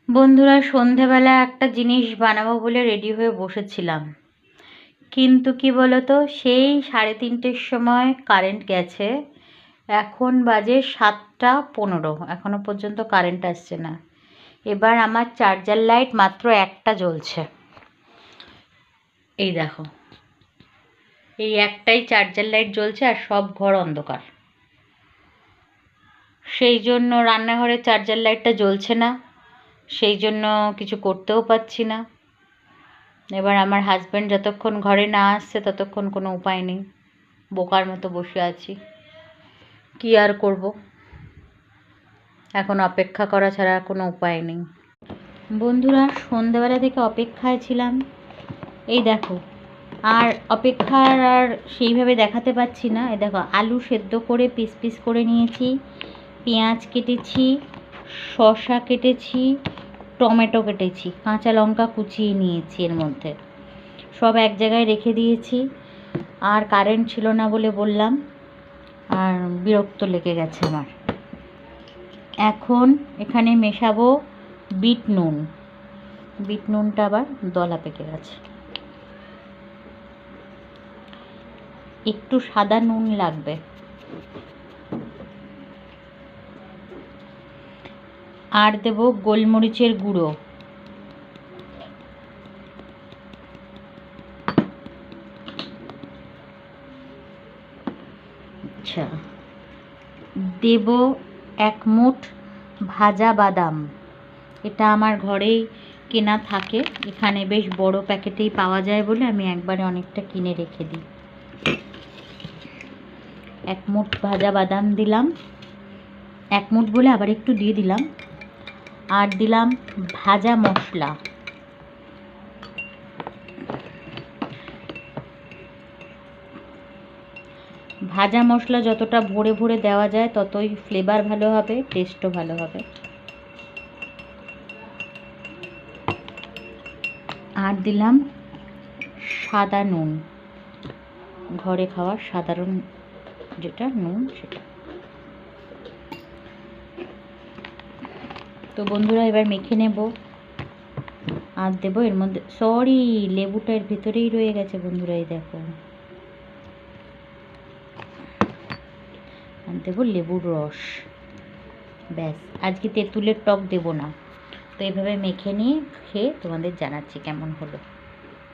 বন্ধুরা, সন্ধেবেলা একটা জিনিস বানাবো বলে রেডি হয়ে বসেছিলাম, কিন্তু কি বলতো, সেই 3:30-র সময় কারেন্ট গেছে। এখন বাজে 7:15, এখনো পর্যন্ত কারেন্ট আসছে না। এবার আমার চার্জার লাইট মাত্র একটা জ্বলছে। এই দেখো, এই একটাই চার্জার লাইট জ্বলছে আর সব ঘর অন্ধকার। সেই জন্য রান্নাঘরের চার্জার লাইটটা জ্বলছে না, সেই জন্য কিছু করতেও পারছি না। এবার আমার হাজব্যান্ড যতক্ষণ ঘরে না আসছে ততক্ষণ কোনো উপায় নেই, বোকার মতো বসে আছি। কি আর করব, এখন অপেক্ষা করা ছাড়া কোনো উপায় নেই। বন্ধুরা, সন্ধেবেলা থেকে অপেক্ষায় ছিলাম, এই দেখো। আর অপেক্ষার আর সেইভাবে দেখাতে পাচ্ছি না। এই দেখো, আলু সেদ্ধ করে পিস পিস করে নিয়েছি, পেঁয়াজ কেটেছি, শসা কেটেছি, টমেটো কেটেছি, কাঁচা লঙ্কা কুচিয়ে নিয়েছি, এর মধ্যে সব এক জায়গায় রেখে দিয়েছি। আর কারেন্ট ছিল না বলে বললাম, আর বিরক্ত লেগে গেছে আমার। এখন এখানে মেশাবো বিট নুন। বিট নুনটা আবার দলা পেকে গেছে। একটু সাদা নুন লাগবে। আর দেব গোলমরিচের গুঁড়ো। আচ্ছা, দেব 1 মুঠ ভাজা বাদাম। এটা আমার ঘরেই কেনা থাকে, এখানে বেশ বড় প্যাকেটেই পাওয়া যায় বলে আমি একবারে অনেকটা কিনে রেখে দিই। 1 মুঠ ভাজা বাদাম দিলাম, 1 মুঠ বলে আবার একটু দিয়ে দিলাম। আর দিলাম ভাজা মশলা। ভাজা মশলা যতটা ভরে ভরে দেওয়া যায় ততই ফ্লেভার ভালো হবে, টেস্টও ভালো হবে। আর দিলাম সাদা নুন, ঘরে খাওয়ার সাধারণ যেটা নুন সেটা। তো বন্ধুরা, এবার মেখে নেব। আর দেবো এর মধ্যে, সরি, লেবুটা এর ভিতরেই রয়ে গেছে বন্ধুরা, এই দেখো। আর দেবো লেবুর রস। ব্যাস, আজকে তেঁতুলের টক দেব না। তো এইভাবে মেখে নিয়ে খেয়ে তোমাদের জানাচ্ছি কেমন হলো।